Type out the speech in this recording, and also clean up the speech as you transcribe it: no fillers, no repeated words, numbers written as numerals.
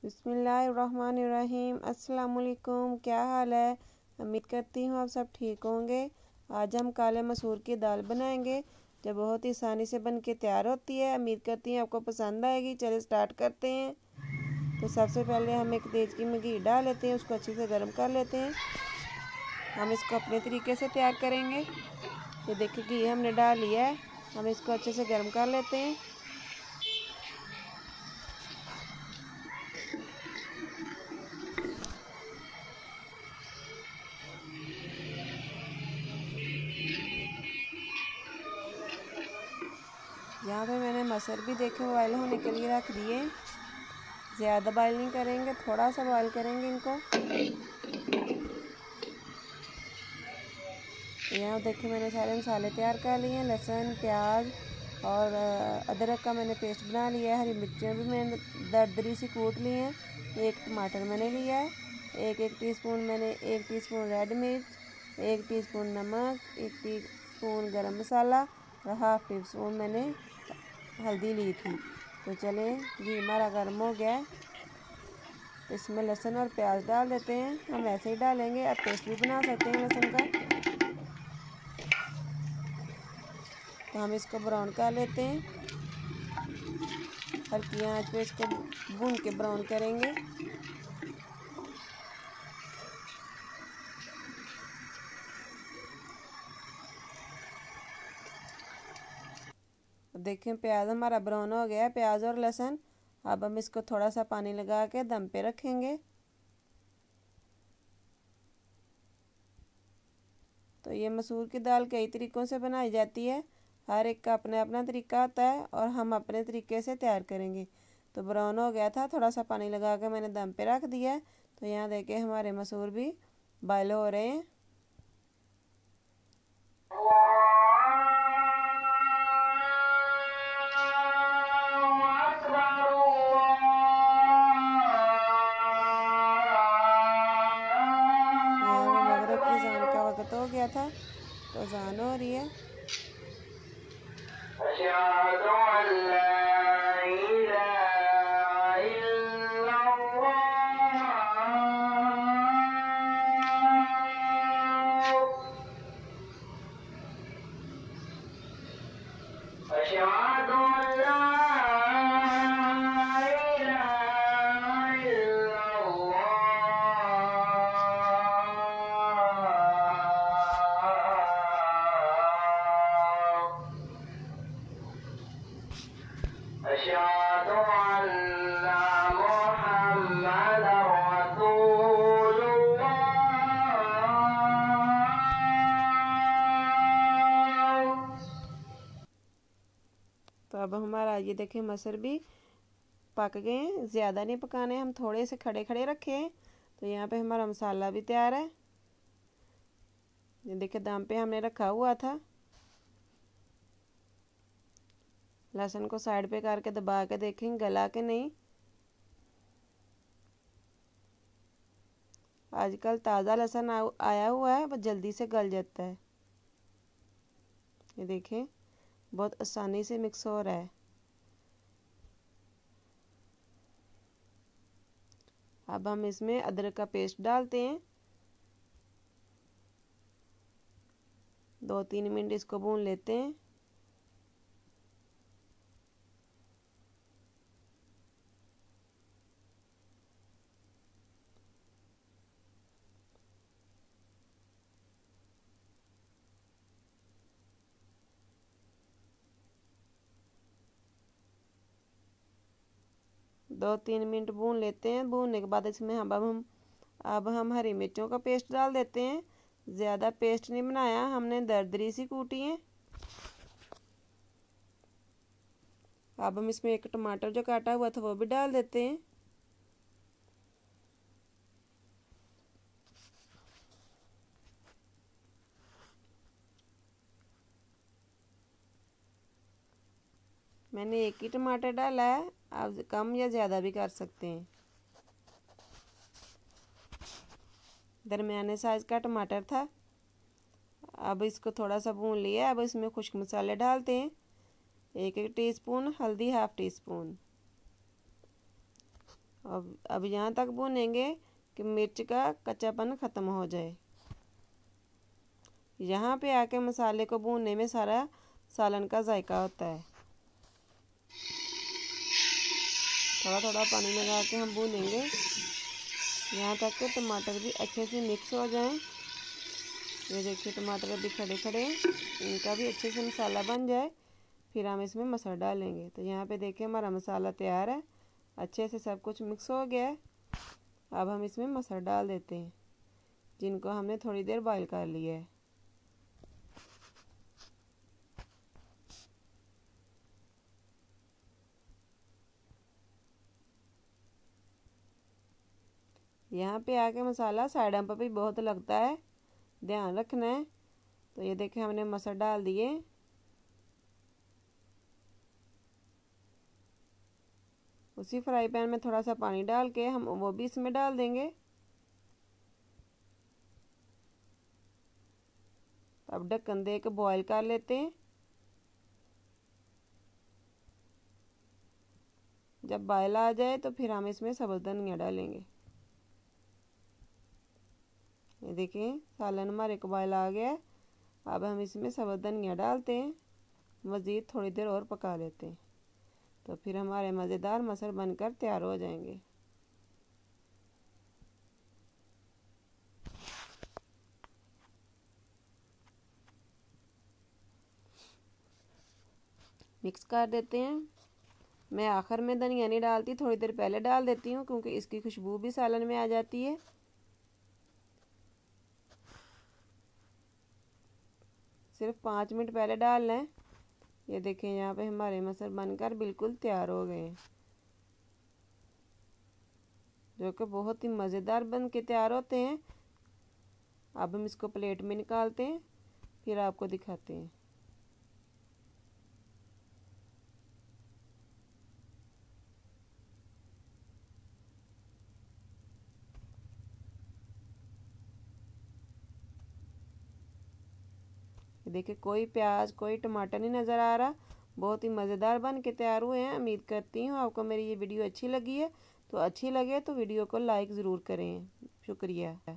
बिस्मिल्लाहिर्रहमानिर्रहीम। अस्सलाम वालेकुम। क्या हाल है? उम्मीद करती हूँ आप सब ठीक होंगे। आज हम काले मसूर की दाल बनाएंगे जो बहुत ही आसानी से बन के तैयार होती है। उम्मीद करती हूँ आपको पसंद आएगी। चलिए स्टार्ट करते हैं। तो सबसे पहले हम एक देचकी में घी डाल लेते हैं, उसको अच्छे से गर्म कर लेते हैं। हम इसको अपने तरीके से तैयार करेंगे। ये देखिए घी हमने डाल लिया है, हम इसको अच्छे से गर्म कर लेते हैं। यहाँ पे मैंने मसर भी देखे बॉयल होने के लिए रख दिए। ज़्यादा बॉयल नहीं करेंगे, थोड़ा सा बॉयल करेंगे इनको। तो यहाँ देखिए मैंने सारे मसाले तैयार कर लिए हैं। लहसुन, प्याज और अदरक का मैंने पेस्ट बना लिया है। हरी मिर्चें भी मैंने दरदरी सी कूट ली हैं। एक टमाटर मैंने लिया है। एक टीस्पून मैंने 1 टीस्पून रेड मिर्च, 1 टीस्पून नमक, 1 टीस्पून गरम मसाला और हाफ़ टीस्पून मैंने हल्दी ली थी। तो चले घी हमारा गर्म हो गया है, तो इसमें लहसुन और प्याज डाल देते हैं। हम ऐसे ही डालेंगे, आप पेस्ट भी बना सकते हैं लहसुन का। तो हम इसको ब्राउन कर लेते हैं। हल्की आंच पे इसको भून के ब्राउन करेंगे। देखें प्याज हमारा ब्राउन हो गया है, प्याज और लहसुन। अब हम इसको थोड़ा सा पानी लगा के दम पे रखेंगे। तो ये मसूर की दाल कई तरीक़ों से बनाई जाती है, हर एक का अपना अपना तरीका होता है और हम अपने तरीके से तैयार करेंगे। तो ब्राउन हो गया था, थोड़ा सा पानी लगा के मैंने दम पे रख दिया है। तो यहाँ देखिए हमारे मसूर भी बॉयल हो रहे हैं। यहाँ पे मगरिब की अज़ान का वक्त हो गया था, तो अज़ान हो रही है। तो अब हमारा ये देखें मसर भी पक गए हैं। ज़्यादा नहीं पकाने, हम थोड़े से खड़े खड़े रखे हैं। तो यहाँ पे हमारा मसाला भी तैयार है। ये देखिए दम पे हमने रखा हुआ था। लहसुन को साइड पे करके दबा के देखें गला के नहीं। आजकल ताज़ा लहसुन आया हुआ है, वो जल्दी से गल जाता है। ये देखें बहुत आसानी से मिक्स हो रहा है। अब हम इसमें अदरक का पेस्ट डालते हैं। 2-3 मिनट इसको भून लेते हैं। दो तीन मिनट भून लेते हैं। भूनने के बाद इसमें अब हम हरी मिर्चों का पेस्ट डाल देते हैं। ज़्यादा पेस्ट नहीं बनाया, हमने दरदरी सी कूटी है। अब हम इसमें एक टमाटर जो काटा हुआ था वो भी डाल देते हैं। मैंने एक ही टमाटर डाला है, आप कम या ज़्यादा भी कर सकते हैं। दरमियाने साइज़ का टमाटर था। अब इसको थोड़ा सा भून लिया। अब इसमें खुश्क मसाले डालते हैं। 1 टीस्पून हल्दी, हाफ़ टीस्पून अब यहाँ तक भूनेंगे कि मिर्च का कच्चापन ख़त्म हो जाए। यहाँ पे आके मसाले को भूनने में सारा सालन का जायका होता है। थोड़ा थोड़ा पानी लगा के हम भूनेंगे यहाँ तक कि टमाटर भी अच्छे से मिक्स हो जाएं। ये देखिए टमाटर अभी खड़े खड़े, इनका भी अच्छे से मसाला बन जाए, फिर हम इसमें मसाला डालेंगे। तो यहाँ पे देखिए हमारा मसाला तैयार है, अच्छे से सब कुछ मिक्स हो गया है। अब हम इसमें मसाला डाल देते हैं जिनको हमने थोड़ी देर बॉईल कर लिया है। यहाँ पे आके मसाला साइडों पर भी बहुत लगता है, ध्यान रखना है। तो ये देखें हमने मसाला डाल दिए। उसी फ्राई पैन में थोड़ा सा पानी डाल के हम वो भी इसमें डाल देंगे। अब ढक्कन दे के बॉईल कर लेते हैं। जब बॉयल आ जाए तो फिर हम इसमें सब्ज़ धनिया डालेंगे। ये देखिए सालन हमारे को बॉयल आ गया है। अब हम इसमें सब्ज़ धनिया डालते हैं, मज़ीद थोड़ी देर और पका लेते हैं। तो फिर हमारे मज़ेदार मसल बनकर तैयार हो जाएंगे। मिक्स कर देते हैं। मैं आखिर में धनिया नहीं डालती, थोड़ी देर पहले डाल देती हूँ क्योंकि इसकी खुशबू भी सालन में आ जाती है। सिर्फ 5 मिनट पहले डालना है। ये देखें यहाँ पे हमारे मसल बनकर बिल्कुल तैयार हो गए हैं, जो कि बहुत ही मज़ेदार बन के तैयार होते हैं। अब हम इसको प्लेट में निकालते हैं, फिर आपको दिखाते हैं। देखिए कोई प्याज कोई टमाटर नहीं नज़र आ रहा, बहुत ही मज़ेदार बन के तैयार हुए हैं। उम्मीद करती हूँ आपको मेरी ये वीडियो अच्छी लगी है। तो अच्छी लगे तो वीडियो को लाइक ज़रूर करें। शुक्रिया।